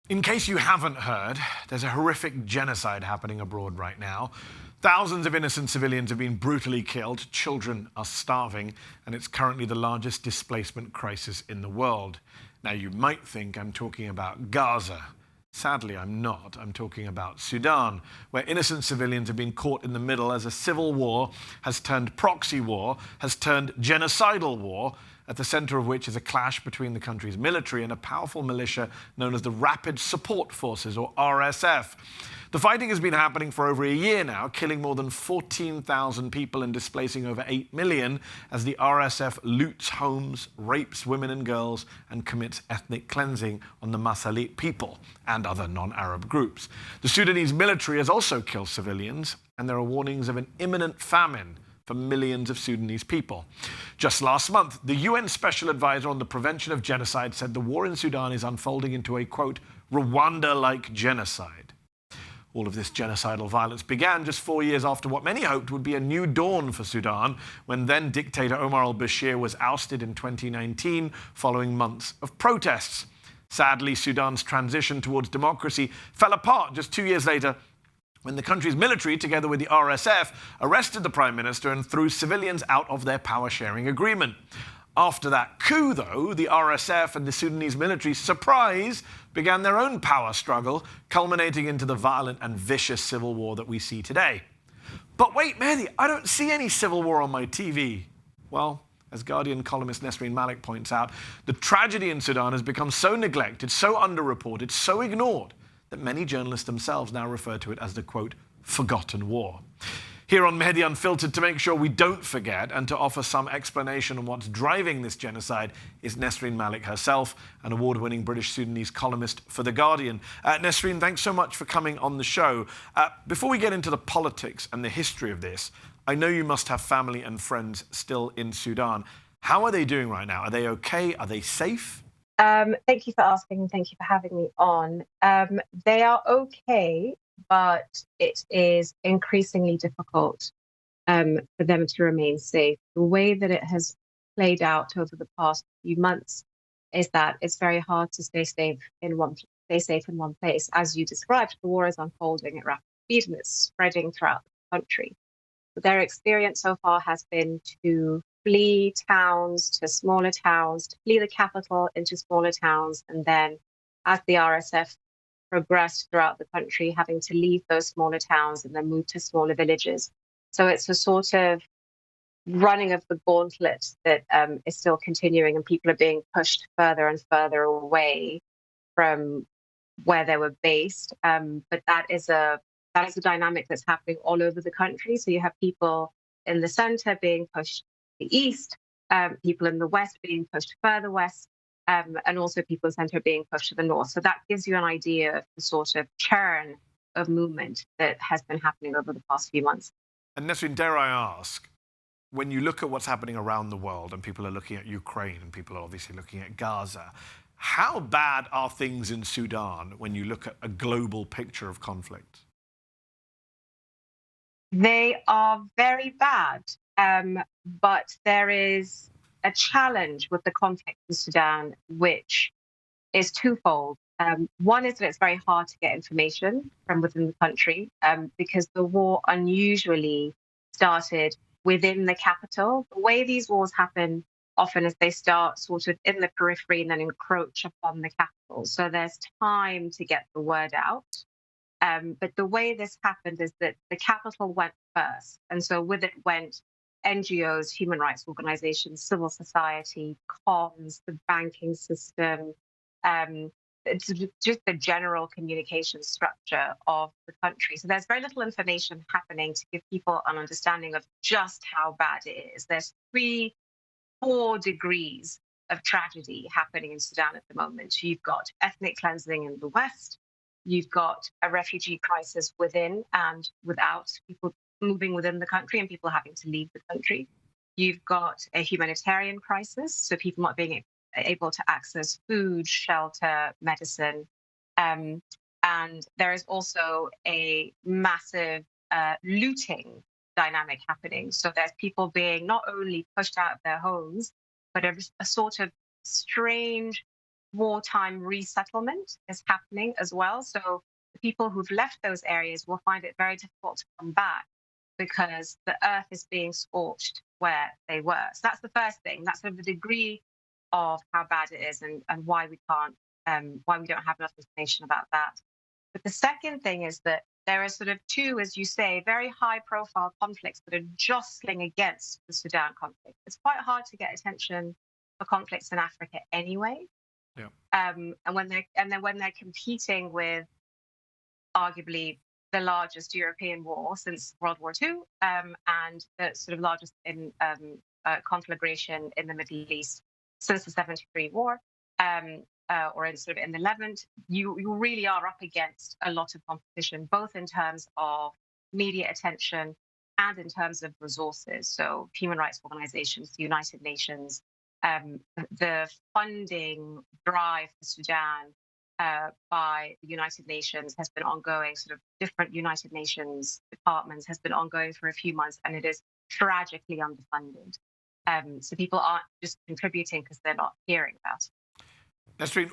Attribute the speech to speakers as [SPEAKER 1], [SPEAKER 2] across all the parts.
[SPEAKER 1] In case you haven't heard, there's a horrific genocide happening abroad right now. Thousands of innocent civilians have been brutally killed, children are starving, and it's currently the largest displacement crisis in the world. Now, you might think I'm talking about Gaza. Sadly, I'm not. I'm talking about Sudan, where innocent civilians have been caught in the middle as a civil war has turned proxy war, has turned genocidal war, at the center of which is a clash between the country's military and a powerful militia known as the Rapid Support Forces, or RSF. The fighting has been happening for over a year now, killing more than 14,000 people and displacing over 8 million as the RSF loots homes, rapes women and girls, and commits ethnic cleansing on the Masalit people and other non-Arab groups. The Sudanese military has also killed civilians, and there are warnings of an imminent famine for millions of Sudanese people. Just last month, the UN Special Advisor on the Prevention of Genocide said the war in Sudan is unfolding into a, quote, Rwanda-like genocide. All of this genocidal violence began just 4 years after what many hoped would be a new dawn for Sudan, when then dictator Omar al-Bashir was ousted in 2019 following months of protests. Sadly, Sudan's transition towards democracy fell apart just 2 years later when the country's military, together with the RSF, arrested the prime minister and threw civilians out of their power-sharing agreement. After that coup, though, the RSF and the Sudanese military, surprise, began their own power struggle, culminating into the violent and vicious civil war that we see today. But wait, Mehdi, I don't see any civil war on my TV. Well, as Guardian columnist Nesrine Malik points out, the tragedy in Sudan has become so neglected, so underreported, so ignored, that many journalists themselves now refer to it as the, quote, forgotten war. Here on Mehdi Unfiltered, to make sure we don't forget and to offer some explanation on what's driving this genocide, is Nesrine Malik herself, an award-winning British-Sudanese columnist for The Guardian. Nesrine, thanks so much for coming on the show. Before we get into the politics and the history of this, I know you must have family and friends still in Sudan. How are they doing right now? Are they okay? Are they safe?
[SPEAKER 2] Thank you for asking, and thank you for having me on. They are okay, but it is increasingly difficult for them to remain safe. The way that it has played out over the past few months is that it's very hard to stay safe in one place. As you described, the war is unfolding at rapid speed and it's spreading throughout the country. But their experience so far has been to flee towns to smaller towns, to flee the capital into smaller towns, and then as the RSF progressed throughout the country, having to leave those smaller towns and then move to smaller villages. So it's a sort of running of the gauntlet that is still continuing, and people are being pushed further and further away from where they were based. But that is a dynamic that's happening all over the country. So you have people in the center being pushed the east, people in the west being pushed further west, and also people in the center being pushed to the north. So that gives you an idea of the sort of churn of movement that has been happening over the past few months.
[SPEAKER 1] And Nesrine, dare I ask, when you look at what's happening around the world, and people are looking at Ukraine, and people are obviously looking at Gaza, how bad are things in Sudan when you look at a global picture of conflict?
[SPEAKER 2] They are very bad. But there is a challenge with the conflict in Sudan, which is twofold. One is that it's very hard to get information from within the country because the war unusually started within the capital. The way these wars happen often is they start sort of in the periphery and then encroach upon the capital. So there's time to get the word out. But the way this happened is that the capital went first. And so with it went NGOs, human rights organizations, civil society, comms, the banking system, it's just the general communication structure of the country. So there's very little information happening to give people an understanding of just how bad it is. There's 4 degrees of tragedy happening in Sudan at the moment. You've got ethnic cleansing in the west. You've got a refugee crisis within and without, people moving within the country and people having to leave the country. You've got a humanitarian crisis, so people not being able to access food, shelter, medicine. And there is also a massive looting dynamic happening. So there's people being not only pushed out of their homes, but a sort of strange wartime resettlement is happening as well. So the people who've left those areas will find it very difficult to come back because the earth is being scorched where they were. So that's the first thing. That's sort of the degree of how bad it is and why we can't, why we don't have enough information about that. But the second thing is that there are sort of two, as you say, very high profile conflicts that are jostling against the Sudan conflict. It's quite hard to get attention for conflicts in Africa anyway.
[SPEAKER 1] Yeah.
[SPEAKER 2] And then when they're competing with arguably the largest European war since World War II, and the sort of largest in conflagration in the Middle East since the 73 war, or in sort of in the Levant, you really are up against a lot of competition, both in terms of media attention and in terms of resources. So human rights organizations, the United Nations, the funding drive for Sudan by the United Nations has been ongoing, sort of different United Nations departments has been ongoing for a few months, and it is tragically underfunded. So people aren't just contributing because they're not hearing about it.
[SPEAKER 1] Nesrine,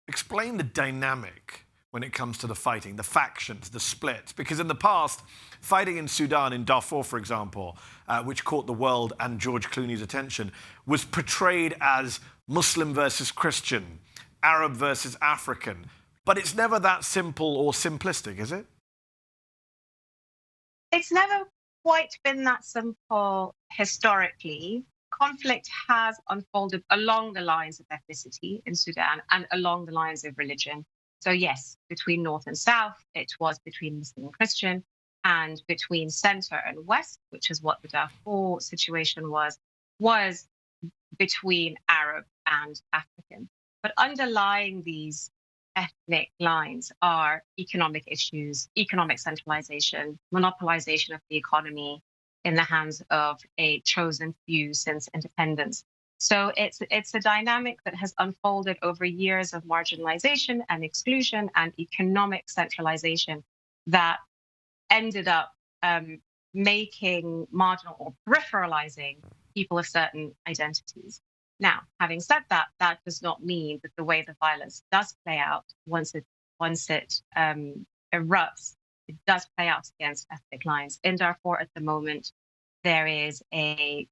[SPEAKER 1] explain the dynamic when it comes to the fighting, the factions, the splits. Because in the past, fighting in Sudan, in Darfur, for example, which caught the world and George Clooney's attention, was portrayed as Muslim versus Christian, Arab versus African. But it's never that simple or simplistic, is it?
[SPEAKER 2] It's never quite been that simple historically. Conflict has unfolded along the lines of ethnicity in Sudan and along the lines of religion. So yes, between North and South, it was between Muslim and Christian, and between center and west, which is what the Darfur situation was between Arab and African. But underlying these ethnic lines are economic issues, economic centralization, monopolization of the economy in the hands of a chosen few since independence. So it's a dynamic that has unfolded over years of marginalization and exclusion and economic centralization that ended up making marginal or peripheralizing people of certain identities. Now, having said that, that does not mean that the way the violence does play out once it erupts, it does play out against ethnic lines. In Darfur at the moment, there is an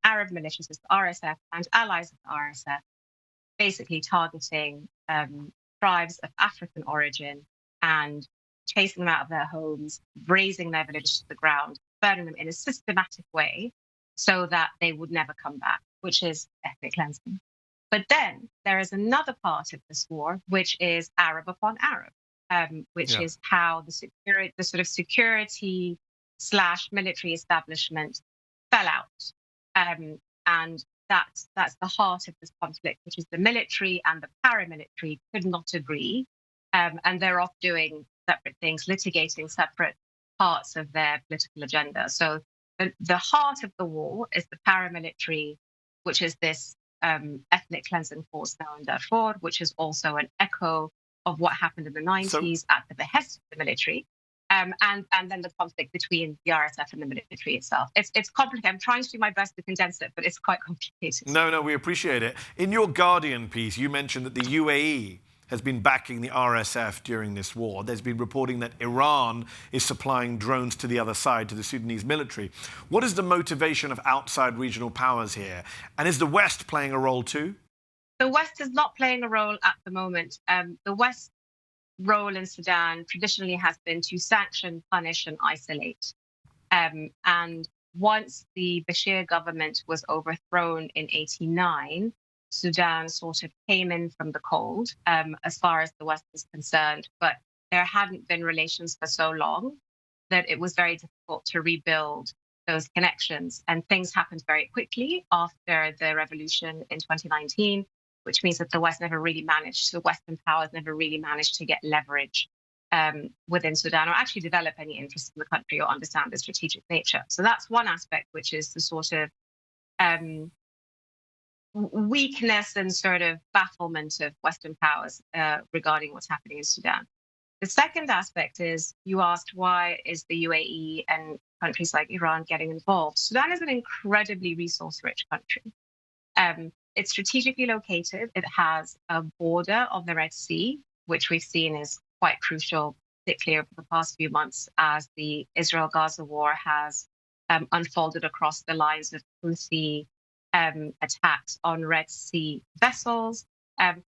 [SPEAKER 2] Arab militia, the RSF, and allies of the RSF, basically targeting tribes of African origin and chasing them out of their homes, razing their villages to the ground, burning them in a systematic way so that they would never come back, which is ethnic cleansing. But then there is another part of this war, which is Arab upon Arab, which is how the sort of security/military establishment fell out. And that's the heart of this conflict, which is the military and the paramilitary could not agree. And they're off doing separate things, litigating separate parts of their political agenda. So the heart of the war is the paramilitary, which is this ethnic cleansing force now in Darfur, which is also an echo of what happened in the 90s at the behest of the military. And then the conflict between the RSF and the military itself. It's complicated. I'm trying to do my best to condense it, but it's quite complicated.
[SPEAKER 1] No, we appreciate it. In your Guardian piece, you mentioned that the UAE has been backing the RSF during this war. There's been reporting that Iran is supplying drones to the other side, to the Sudanese military. What is the motivation of outside regional powers here? And is the West playing a role too?
[SPEAKER 2] The West is not playing a role at the moment. The West's role in Sudan traditionally has been to sanction, punish, and isolate. And once the Bashir government was overthrown in '89, Sudan sort of came in from the cold as far as the West is concerned. But there hadn't been relations for so long that it was very difficult to rebuild those connections. And things happened very quickly after the revolution in 2019, which means that the Western powers never really managed to get leverage within Sudan or actually develop any interest in the country or understand the strategic nature. So that's one aspect, which is the sort of weakness and sort of bafflement of Western powers regarding what's happening in Sudan. The second aspect is, you asked, why is the UAE and countries like Iran getting involved? Sudan is an incredibly resource-rich country. It's strategically located. It has a border of the Red Sea, which we've seen is quite crucial, particularly over the past few months as the Israel-Gaza war has unfolded across the lines of Houthi attacks on Red Sea vessels.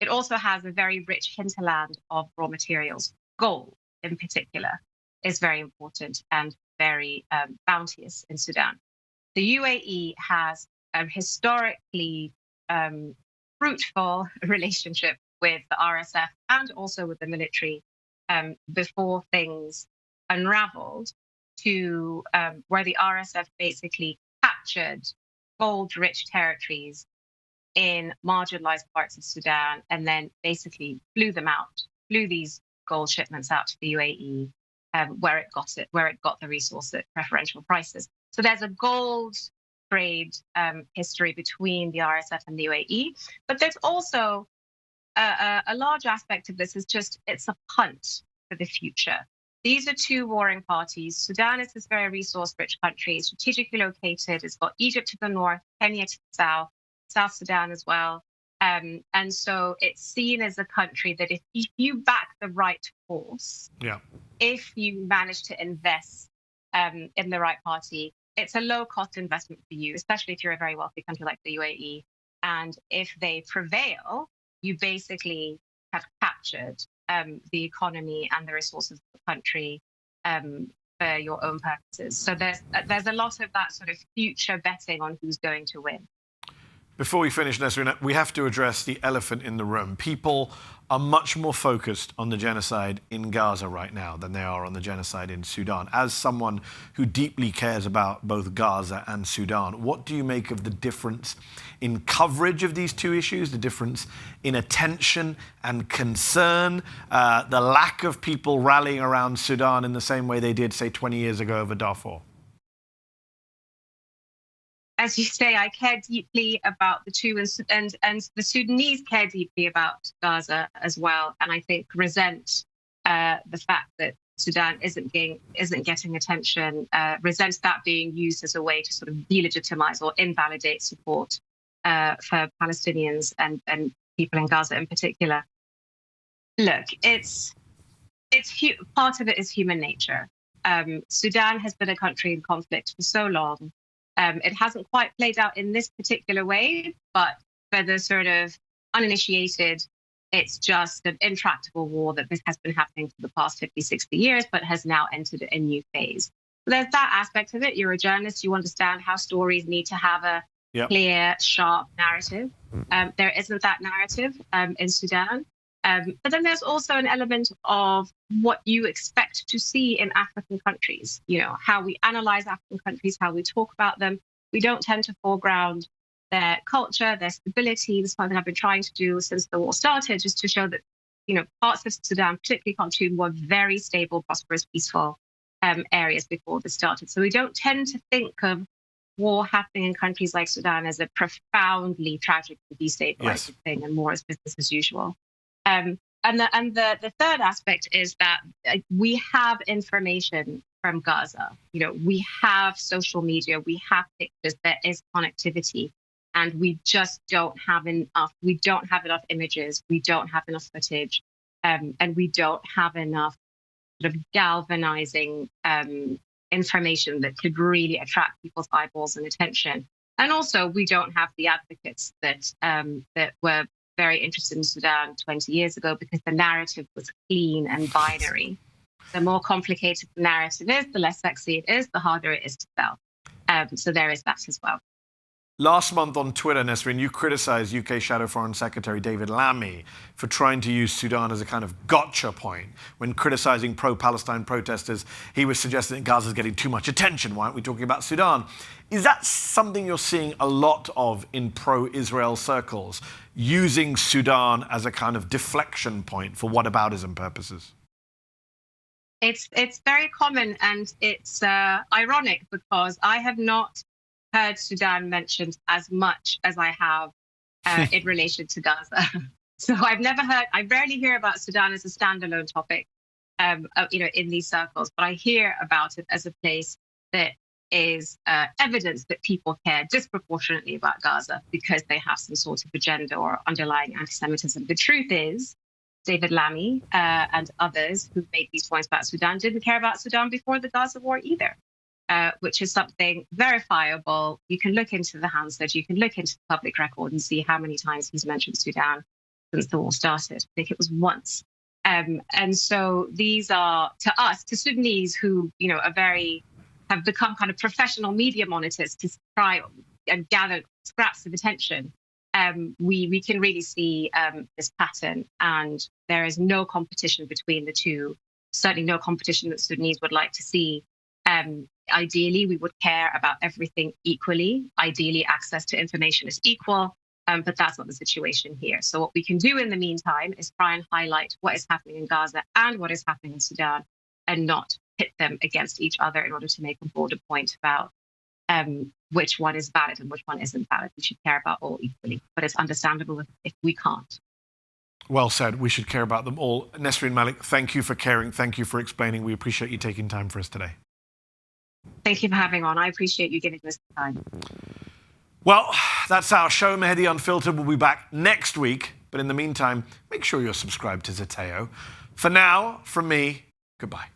[SPEAKER 2] It also has a very rich hinterland of raw materials. Gold, in particular, is very important and very bounteous in Sudan. The UAE has a historically fruitful relationship with the RSF and also with the military before things unraveled to where the RSF basically captured gold-rich territories in marginalized parts of Sudan and then basically flew these gold shipments out to the UAE where it got the resource at preferential prices. So there's a gold trade history between the RSF and the UAE, but there's also a large aspect of this is just it's a punt for the future. These are two warring parties. Sudan is this very resource-rich country, strategically located. It's got Egypt to the north, Kenya to the south, South Sudan as well. And so it's seen as a country that if you back the right horse, if you manage to invest in the right party, it's a low-cost investment for you, especially if you're a very wealthy country like the UAE. And if they prevail, you basically have captured the economy and the resources of the country for your own purposes. So there's a lot of that sort of future betting on who's going to win.
[SPEAKER 1] Before we finish, Nesrine, we have to address the elephant in the room. People are much more focused on the genocide in Gaza right now than they are on the genocide in Sudan. As someone who deeply cares about both Gaza and Sudan, what do you make of the difference in coverage of these two issues, the difference in attention and concern, the lack of people rallying around Sudan in the same way they did, say, 20 years ago over Darfur?
[SPEAKER 2] As you say, I care deeply about the two, and the Sudanese care deeply about Gaza as well, and I think resent the fact that Sudan isn't getting attention, resents that being used as a way to sort of delegitimize or invalidate support for Palestinians and people in Gaza in particular. Look, it's part of it is human nature. Sudan has been a country in conflict for so long. It hasn't quite played out in this particular way, but for the sort of uninitiated, it's just an intractable war that has been happening for the past 50, 60 years, but has now entered a new phase. So there's that aspect of it. You're a journalist, you understand how stories need to have a clear, sharp narrative. There isn't that narrative in Sudan. But then there's also an element of what you expect to see in African countries, how we analyze African countries, how we talk about them. We don't tend to foreground their culture, their stability. This is something I've been trying to do since the war started, just to show that, parts of Sudan, particularly Khartoum, were very stable, prosperous, peaceful areas before this started. So we don't tend to think of war happening in countries like Sudan as a profoundly tragic and destabilizing thing, and more as business as usual. And the third aspect is that we have information from Gaza. We have social media, we have pictures, there is connectivity, and we just don't have enough. We don't have enough images, we don't have enough footage, and we don't have enough sort of galvanizing information that could really attract people's eyeballs and attention. And also, we don't have the advocates that were very interested in Sudan 20 years ago, because the narrative was clean and binary. The more complicated the narrative is, the less sexy it is, the harder it is to sell. So there is that as well.
[SPEAKER 1] Last month on Twitter, Nesrine, you criticized UK Shadow Foreign Secretary David Lammy for trying to use Sudan as a kind of gotcha point. When criticizing pro-Palestine protesters, he was suggesting that Gaza is getting too much attention. Why aren't we talking about Sudan? Is that something you're seeing a lot of in pro-Israel circles, using Sudan as a kind of deflection point for whataboutism purposes?
[SPEAKER 2] It's very common, and it's ironic, because I have not heard Sudan mentioned as much as I have in relation to Gaza. So I rarely hear about Sudan as a standalone topic, in these circles, but I hear about it as a place that is evidence that people care disproportionately about Gaza because they have some sort of agenda or underlying anti-Semitism. The truth is, David Lammy and others who made these points about Sudan didn't care about Sudan before the Gaza war either, which is something verifiable. You can look into the Hansard, you can look into the public record and see how many times he's mentioned Sudan since the war started. I think it was once. And so these are, to us, to Sudanese who, have become kind of professional media monitors to try and gather scraps of attention. We can really see this pattern, and there is no competition between the two. Certainly no competition that Sudanese would like to see. Ideally, we would care about everything equally. Ideally, access to information is equal, but that's not the situation here. So what we can do in the meantime is try and highlight what is happening in Gaza and what is happening in Sudan, and not pit them against each other in order to make a broader point about which one is valid and which one isn't valid. We should care about all equally, but it's understandable if we can't.
[SPEAKER 1] Well said. We should care about them all. Nesrine Malik, thank you for caring. Thank you for explaining. We appreciate you taking time for us today.
[SPEAKER 2] Thank you for having on. I appreciate you giving us the time.
[SPEAKER 1] Well, that's our show. Mehdi Unfiltered will be back next week. But in the meantime, make sure you're subscribed to Zeteo. For now, from me, goodbye.